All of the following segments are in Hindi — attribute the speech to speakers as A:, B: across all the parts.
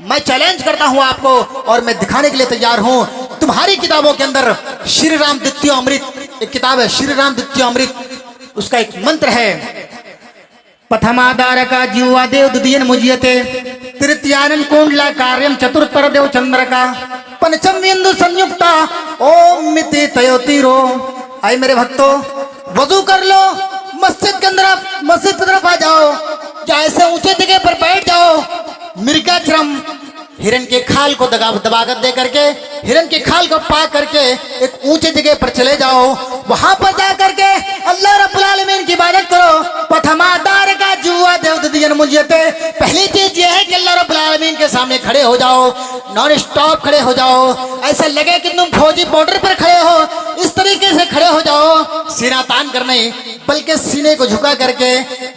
A: मैं चैलेंज करता हूं आपको और मैं दिखाने के लिए तैयार हूं। तुम्हारी किताबों के अंदर श्री राम द्वितीय अमृत एक किताब है, श्री राम द्वितीय अमृत, उसका एक मंत्र है, प्रथमाधार का जीवा देव द्वितीयन मुझियते तृतीयानन कुंडला कार्यम चतुर्थ देव चंद्र का पंचम बिंदु संयुक्ता ओम मिति तयोतिरो। आए मेरे भक्तों, वजू कर लो, मस्जिद के अंदर मस्जिद की तरफ आ जाओ, या ऐसे ऊंचे जगह पर बैठ जाओ, मृगाचरम हिरण के खाल को दबाकर दे करके, हिरण के खाल को पा करके एक ऊंचे जगह पर चले जाओ, वहां पर जा करके अल्लाह रब्बुल आलमीन की इबादत करो। प्रथमाधार का जुआ देव द्वितीयन मुझियते, पहली चीज ये है कि अल्लाह रब्बुल आलमीन के सामने खड़े हो जाओ, नॉन स्टॉप खड़े हो जाओ, ऐसा लगे कि तुम फौजी बॉर्डर पर खड़े हो, इस तरीके से खड़े हो जाओ, सीना तान कर नहीं बल्कि सीने को झुका करके।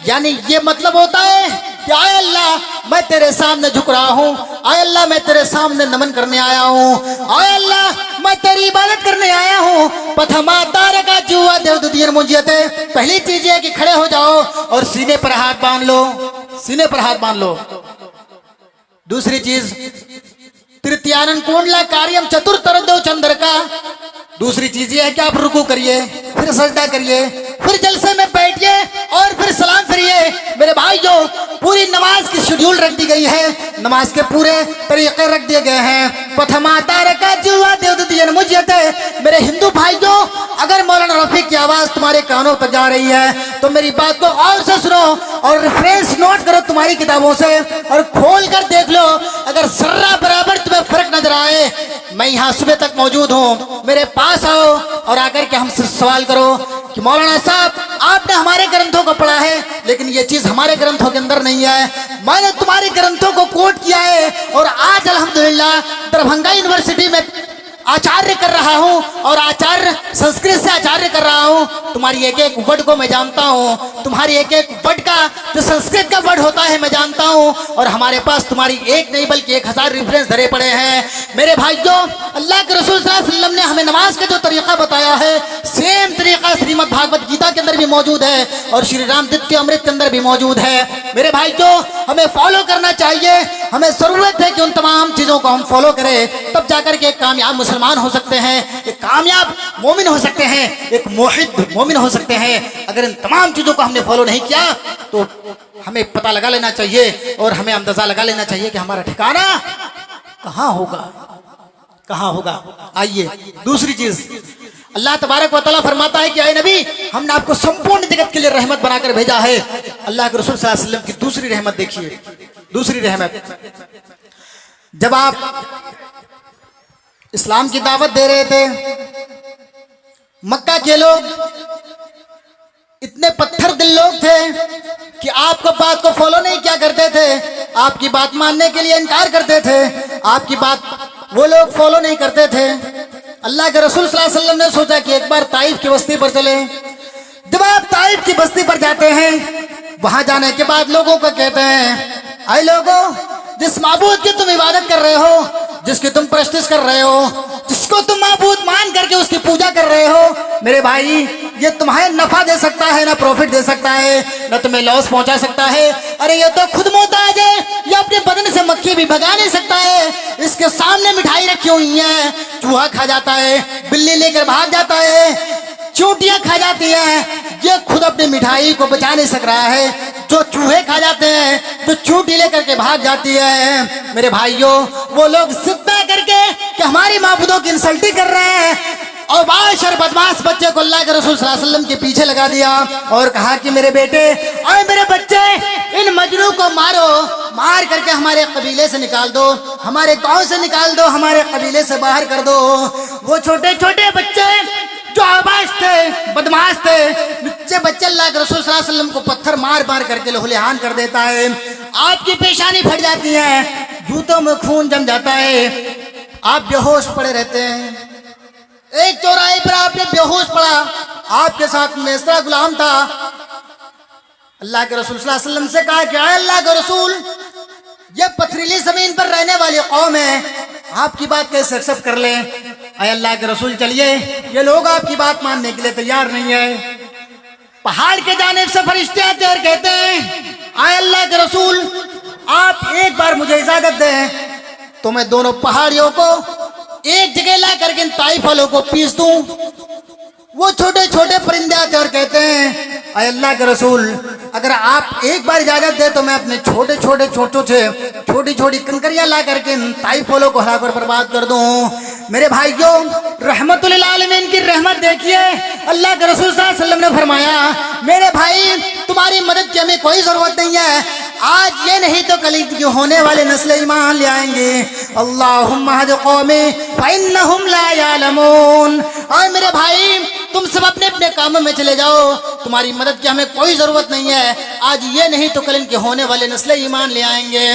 A: यानी ये मतलब होता है कि आए अल्लाह मैं तेरे सामने झुक रहा हूँ, आए अल्लाह मैं तेरे सामने नमन करने आया हूँ, आए अल्लाह मैं तेरी इबादत करने आया हूँ। प्रथमाधार का जुआ देव द्वितीयन मुझियते, पहली चीज है कि खड़े हो जाओ और सीने पर हाथ बांध लो, सीने पर हाथ बांध लो। दूसरी चीज तृतीयानन कुंडला कार्यम चतुर्थ देव चंद्र का, दूसरी चीज ये है कि आप रुकू करिए, फिर सजदा करिए, फिर जलसे में बैठिए और फिर सलाम फिरिए। मेरे भाइयों, पूरी नमाज की शेड्यूल रख दी गई है, नमाज के पूरे तरीके रख दिए गए हैं। प्रथमाधार का जुआ देव द्वितीयन मुझियते। मेरे हिंदू भाइयों, अगर मौलाना रफी की आवाज तुम्हारे कानों तक जा रही है तो मेरी बात को और से सुनो और रेफरेंस नोट करो तुम्हारी किताबों से और खोल कर देख लो। अगर जर्रा बराबर तुम्हें फर्क नजर आए, मैं यहाँ सुबह तक मौजूद हूँ, मेरे पास आओ और आकर के हमसे सवाल करो कि मौलाना साहब आपने हमारे ग्रंथों को पढ़ा है लेकिन ये चीज हमारे ग्रंथों के अंदर नहीं है, मैंने तुम्हारे ग्रंथों को कोट किया है और आज अल्हम्दुलिल्लाह दरभंगा यूनिवर्सिटी में आचार्य कर रहा हूँ और आचार्य संस्कृत से आचार्य कर रहा हूँ। तुम्हारी एक एक वर्ड को मैं जानता हूँ, तुम्हारी एक एक वर्ड का जो संस्कृत का वर्ड होता है मैं जानता हूँ, और हमारे पास तुम्हारी एक नहीं बल्कि 1000 रेफरेंस धरे पड़े हैं। मेरे भाइयों, अल्लाह के रसूल सल्लल्लाहु अलैहि वसल्लम ने हमें नमाज का जो तरीका बताया है सेम तरीका श्रीमद् भागवत गीता के अंदर भी मौजूद है और श्री राम द्वितीय अमृत के अंदर भी मौजूद है। मेरे भाइयों, हमें फॉलो करना चाहिए, हमें जरूरत है कि उन तमाम चीजों को हम फॉलो करें, तब जाकर के एक कामयाब मुसलमान हो सकते हैं, एक कामयाब मोमिन हो सकते हैं, एक मोहिद मोमिन हो सकते हैं। अगर इन तमाम चीजों को हमने फॉलो नहीं किया तो हमें पता लगा लेना चाहिए और हमें अंदाजा लगा लेना चाहिए कि हमारा ठिकाना कहाँ होगा, कहाँ होगा। आइए दूसरी चीज, अल्लाह तबारक व तआला फरमाता है कि ऐ नबी, हमने आपको संपूर्ण जगत के लिए रहमत बनाकर भेजा है। अल्लाह के रसूल सल्लल्लाहु अलैहि वसल्लम की दूसरी रहमत देखिए, दूसरी रहमत, जब आप इस्लाम की दावत दे रहे थे, मक्का के लोग इतने पत्थर दिल लोग थे कि आपको बात को फॉलो नहीं किया करते थे, आपकी बात मानने के लिए इनकार करते थे, आपकी बात वो लोग फॉलो नहीं करते थे। अल्लाह के रसूल सल्लल्लाहु अलैहि वसल्लम ने सोचा कि एक बार ताइफ की बस्ती पर चले। जब आप ताइफ की बस्ती पर जाते हैं, वहां जाने के बाद लोगों को कहते हैं, आए लोगों, जिस माबूद की तुम इबादत कर रहे हो, जिसकी तुम प्रस्तिश कर रहे हो, जिसको तुम माबूद मान करके उसकी पूजा कर रहे हो, मेरे भाई ये तुम्हें नफा दे सकता है ना प्रॉफिट दे सकता है, ना तुम्हें लॉस पहुंचा सकता है। अरे ये तो खुद मोहताज है, ये अपने बदन से मक्खी भी भगा नहीं सकता है, इसके सामने मिठाई रखी हुई है, चूहा खा जाता है, बिल्ली लेकर भाग जाता है, चूंटियां खा जाती हैं, ये खुद अपनी मिठाई को बचा नहीं सक रहा है, जो चूहे खा जाते हैं तो चूंटी लेकर के भाग जाती है। मेरे भाइयों, वो लोग सिद्धा करके कि हमारी माबूदों की इंसल्टी कर रहे हैं और बाश और बदमाश बच्चे को अल्लाह के रसूल सल्लल्लाहु अलैहि वसल्लम के पीछे लगा दिया और कहा कि मेरे बेटे और मेरे बच्चे, इन मजनू को मारो, मार करके हमारे कबीले से निकाल दो, हमारे गांव से निकाल दो, हमारे कबीले से बाहर कर दो। वो छोटे छोटे बच्चे जो आवाज थे, बदमाश थे, बच्चे बच्चे अल्लाह के रसूल सल्लल्लाहु अलैहि वसल्लम को पत्थर मार मार करके लहूलुहान कर देता है, आपकी पेशानी फट जाती है, जूतों में खून जम जाता है, आप बेहोश पड़े रहते हैं। एक चौराहे पर आपने बेहोश पड़ा, आपके साथ मेसरा गुलाम था। अल्लाह के रसूल सल्लल्लाहु अलैहि वसल्लम से कहा कि अल्लाह के रसूल, ये पथरीली जमीन पर रहने वाली कौम है, आपकी बात कैसे एक्सेप्ट कर ले। अय अल्लाह के रसूल चलिए, ये लोग आपकी बात मानने के लिए तैयार नहीं है। पहाड़ के जानिब से फरिश्ते आते और कहते हैं, आय अल्लाह के रसूल, आप एक बार मुझे इजाजत दें, तो मैं दोनों पहाड़ियों को एक जगह ला करके इन ताई फलों को पीस दूं। वो छोटे छोटे परिंदे आते और कहते हैं, अय अल्लाह के रसूल, अगर आप एक बार इजाजत दे तो मैं अपने छोटे छोटे चोंचों से छोटी छोटी कंकरियां ला करके इन ताई फलों को हरा कर बर्बाद कर दूं। मेरे भाइयों, रहमतुल आलमीन की रहमत देखिए। अल्लाह के रसूल सल्लल्लाहु अलैहि वसल्लम ने फरमाया, मेरे भाई तुम्हारी मदद की हमें कोई जरूरत नहीं है, आज ये नहीं तो कल की होने वाले नस्ल ईमान ले आएंगे। अल्लाहुम्मा हद कौमी फइन्नहुम ला यालमून। और मेरे भाई तुम सब अपने अपने कामों में चले जाओ, तुम्हारी मदद की हमें कोई जरूरत नहीं है, आज ये नहीं तो कल इनके होने वाले नस्ल ईमान ले आएंगे।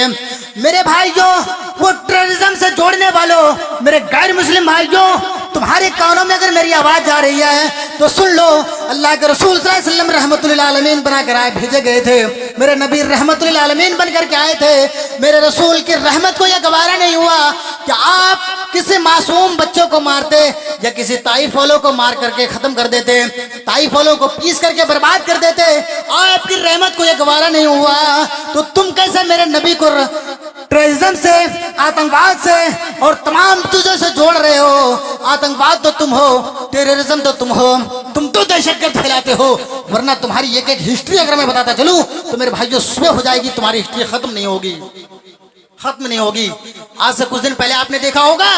A: मेरे भाइयों, वो टेररिज्म से जोड़ने वालों, मेरे गैर मुस्लिम भाइयों, तुम्हारे कानों में अगर मेरी आवाज जा रही है तो सुन लो। अल्लाह के रसूल सल्लल्लाहु अलैहि वसल्लम रहमतुल आलमीन बनाकर आए भेजे गए थे। मेरे नबी रहमतुल आलमीन बनकर के आए थे। मेरे रसूल की रहमत को यह गवारा नहीं हुआ कि आप किसी मासूम बच्चों को मारते या किसी ताई फलों को मार करके खत्म कर देते, ताई फलों को पीस करके बर्बाद कर देते। आपकी रहमत को यह गवारा नहीं हुआ तो तुम कैसे मेरे नबी को टेररिज्म से, आतंकवाद से और तमाम चीजों से जोड़ रहे हो? आतंकवाद तो तुम हो, टेररिज्म तो तुम हो, तुम तो दहशतगर्द फैलाते हो। वरना तुम्हारी एक एक हिस्ट्री अगर मैं बताता चलूं तो मेरे भाइयों सुबह हो जाएगी, तुम्हारी हिस्ट्री खत्म नहीं होगी, खत्म नहीं होगी। आज से कुछ दिन पहले आपने देखा होगा